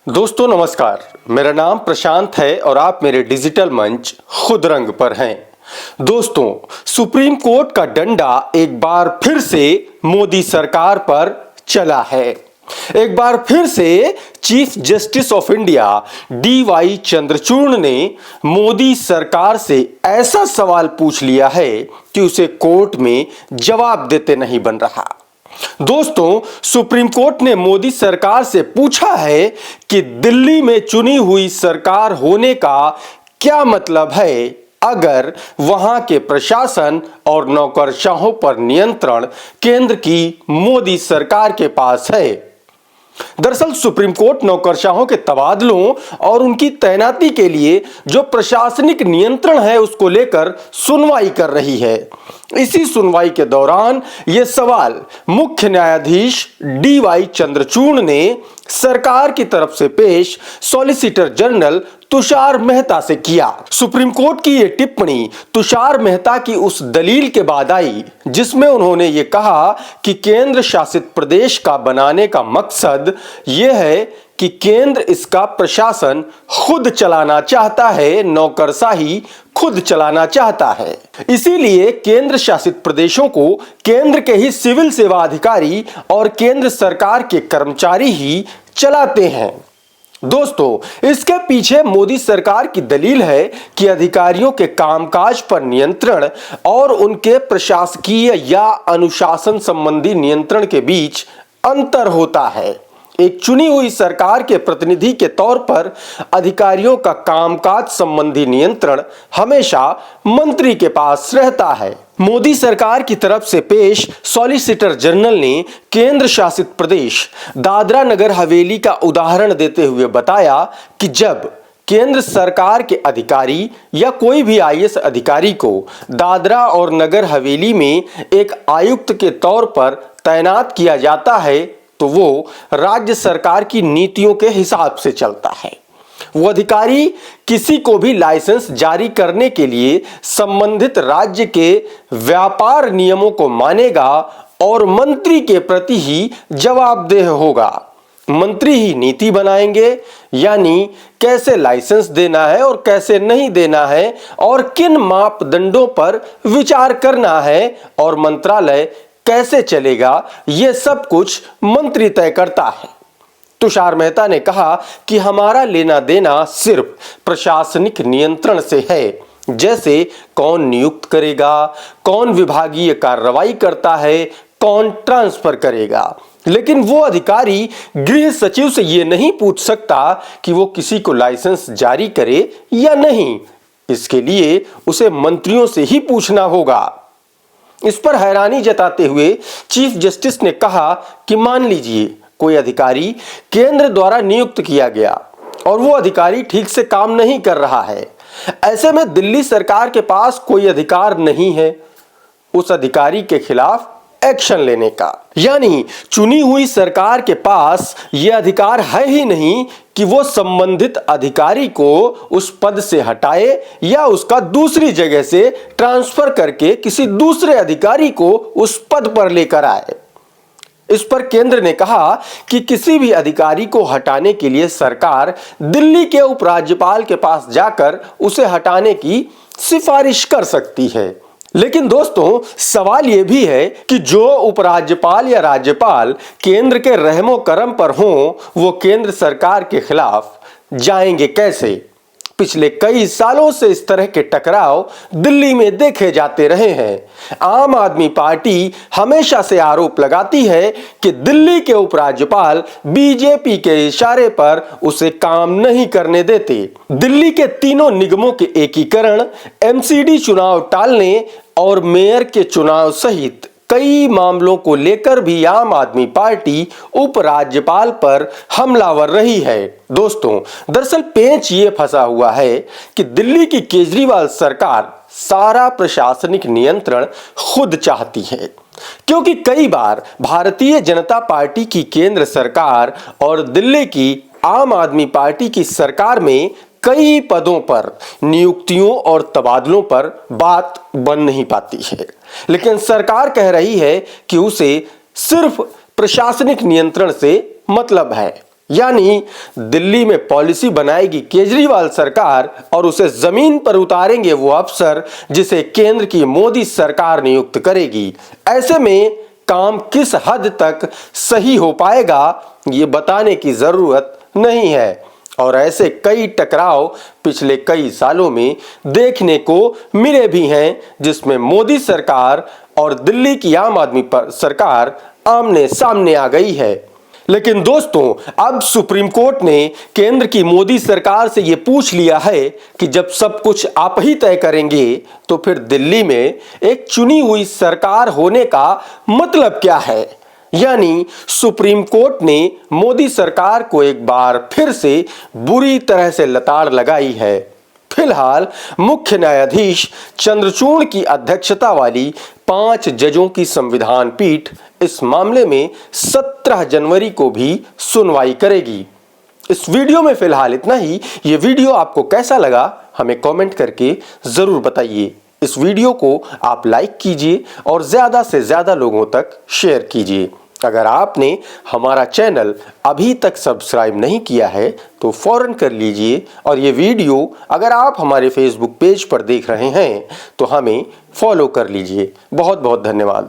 दोस्तों नमस्कार, मेरा नाम प्रशांत है और आप मेरे डिजिटल मंच खुद रंग पर हैं। दोस्तों, सुप्रीम कोर्ट का डंडा एक बार फिर से मोदी सरकार पर चला है। एक बार फिर से chief justice of India DY Chandrachud ने मोदी सरकार से ऐसा सवाल पूछ लिया है कि उसे कोर्ट में जवाब देते नहीं बन रहा। दोस्तों, सुप्रीम कोर्ट ने मोदी सरकार से पूछा है कि दिल्ली में चुनी हुई सरकार होने का क्या मतलब है अगर वहां के प्रशासन और नौकरशाहों पर नियंत्रण केंद्र की मोदी सरकार के पास है। दरअसल सुप्रीम कोर्ट नौकरशाहों के तबादलों और उनकी तैनाती के लिए जो प्रशासनिक नियंत्रण है उसको लेकर सुनवाई कर रही है। इसी सुनवाई के दौरान यह सवाल मुख्य न्यायाधीश DY चंद्रचूड़ ने सरकार की तरफ से पेश सॉलिसिटर जनरल तुषार मेहता से किया। सुप्रीम कोर्ट की यह टिप्पणी तुषार मेहता की उस दलील के बाद आई जिसमें उन्होंने ये कहा कि केंद्र शासित प्रदेश का बनाने का मकसद यह है कि केंद्र इसका प्रशासन खुद चलाना चाहता है, नौकरशाही खुद चलाना चाहता है। इसीलिए केंद्र शासित प्रदेशों को केंद्र के ही सिविल सेवा अधिकारी और केंद्र सरकार के कर्मचारी ही चलाते हैं। दोस्तों, इसके पीछे मोदी सरकार की दलील है कि अधिकारियों के कामकाज पर नियंत्रण और उनके प्रशासकीय या अनुशासन संबंधी नियंत्रण के बीच अंतर होता है। एक चुनी हुई सरकार के प्रतिनिधि के तौर पर अधिकारियों का कामकाज संबंधी नियंत्रण हमेशा मंत्री के पास रहता है। मोदी सरकार की तरफ से पेश सॉलिसिटर जनरल ने केंद्र शासित प्रदेश दादरा नगर हवेली का उदाहरण देते हुए बताया कि जब केंद्र सरकार के अधिकारी या कोई भी IAS अधिकारी को दादरा और नगर हवेली में एक आयुक्त के तौर पर तैनात किया जाता है तो वो राज्य सरकार की नीतियों के हिसाब से चलता है। वो अधिकारी किसी को भी लाइसेंस जारी करने के लिए संबंधित राज्य के व्यापार नियमों को मानेगा और मंत्री के प्रति ही जवाबदेह होगा। मंत्री ही नीति बनाएंगे, यानी कैसे लाइसेंस देना है और कैसे नहीं देना है और किन मापदंडों पर विचार करना है और मंत्रालय कैसे चलेगा, यह सब कुछ मंत्री तय करता है। तुषार मेहता ने कहा कि हमारा लेना देना सिर्फ प्रशासनिक नियंत्रण से है, जैसे कौन नियुक्त करेगा, कौन विभागीय कार्रवाई करता है, कौन ट्रांसफर करेगा। लेकिन वो अधिकारी गृह सचिव से यह नहीं पूछ सकता कि वो किसी को लाइसेंस जारी करे या नहीं। इसके लिए उसे मंत्रियों से ही पूछना होगा। इस पर हैरानी जताते हुए चीफ जस्टिस ने कहा कि मान लीजिए कोई अधिकारी केंद्र द्वारा नियुक्त किया गया और वो अधिकारी ठीक से काम नहीं कर रहा है। ऐसे में दिल्ली सरकार के पास कोई अधिकार नहीं है उस अधिकारी के खिलाफ एक्शन लेने का। यानी चुनी हुई सरकार के पास यह अधिकार है ही नहीं कि वो संबंधित अधिकारी को उस पद से हटाए या उसका दूसरी जगह से ट्रांसफर करके किसी दूसरे अधिकारी को उस पद पर लेकर आए। इस पर केंद्र ने कहा कि किसी भी अधिकारी को हटाने के लिए सरकार दिल्ली के उपराज्यपाल के पास जाकर उसे हटाने की सिफारिश कर सकती है। लेकिन दोस्तों, सवाल यह भी है कि जो उपराज्यपाल या राज्यपाल केंद्र के रहमो करम पर हों, वो केंद्र सरकार के खिलाफ जाएंगे कैसे? पिछले कई सालों से इस तरह के टकराव दिल्ली में देखे जाते रहे हैं। आम आदमी पार्टी हमेशा से आरोप लगाती है कि दिल्ली के उपराज्यपाल बीजेपी के इशारे पर उसे काम नहीं करने देते। दिल्ली के तीनों निगमों के एकीकरण, MCD चुनाव टालने और मेयर के चुनाव सहित कई मामलों को लेकर भी आम आदमी पार्टी उपराज्यपाल पर हमलावर रही है। दोस्तों, दरअसल पेंच ये फंसा हुआ है कि दिल्ली की केजरीवाल सरकार सारा प्रशासनिक नियंत्रण खुद चाहती है, क्योंकि कई बार भारतीय जनता पार्टी की केंद्र सरकार और दिल्ली की आम आदमी पार्टी की सरकार में कई पदों पर नियुक्तियों और तबादलों पर बात बन नहीं पाती है। लेकिन सरकार कह रही है कि उसे सिर्फ प्रशासनिक नियंत्रण से मतलब है। यानी दिल्ली में पॉलिसी बनाएगी केजरीवाल सरकार और उसे जमीन पर उतारेंगे वो अफसर जिसे केंद्र की मोदी सरकार नियुक्त करेगी। ऐसे में काम किस हद तक सही हो पाएगा ये बताने की जरूरत नहीं है और ऐसे कई टकराव पिछले कई सालों में देखने को मिले भी हैं जिसमें मोदी सरकार और दिल्ली की आम आदमी सरकार आमने सामने आ गई है। लेकिन दोस्तों, अब सुप्रीम कोर्ट ने केंद्र की मोदी सरकार से यह पूछ लिया है कि जब सब कुछ आप ही तय करेंगे तो फिर दिल्ली में एक चुनी हुई सरकार होने का मतलब क्या है। यानी सुप्रीम कोर्ट ने मोदी सरकार को एक बार फिर से बुरी तरह से लताड़ लगाई है। फिलहाल मुख्य न्यायाधीश चंद्रचूड़ की अध्यक्षता वाली 5 जजों की संविधान पीठ इस मामले में 17 जनवरी को भी सुनवाई करेगी। इस वीडियो में फिलहाल इतना ही। ये वीडियो आपको कैसा लगा हमें कमेंट करके जरूर बताइए। इस वीडियो को आप लाइक कीजिए और ज्यादा से ज्यादा लोगों तक शेयर कीजिए। अगर आपने हमारा चैनल अभी तक सब्सक्राइब नहीं किया है तो फौरन कर लीजिए और ये वीडियो अगर आप हमारे फेसबुक पेज पर देख रहे हैं तो हमें फॉलो कर लीजिए। बहुत बहुत धन्यवाद।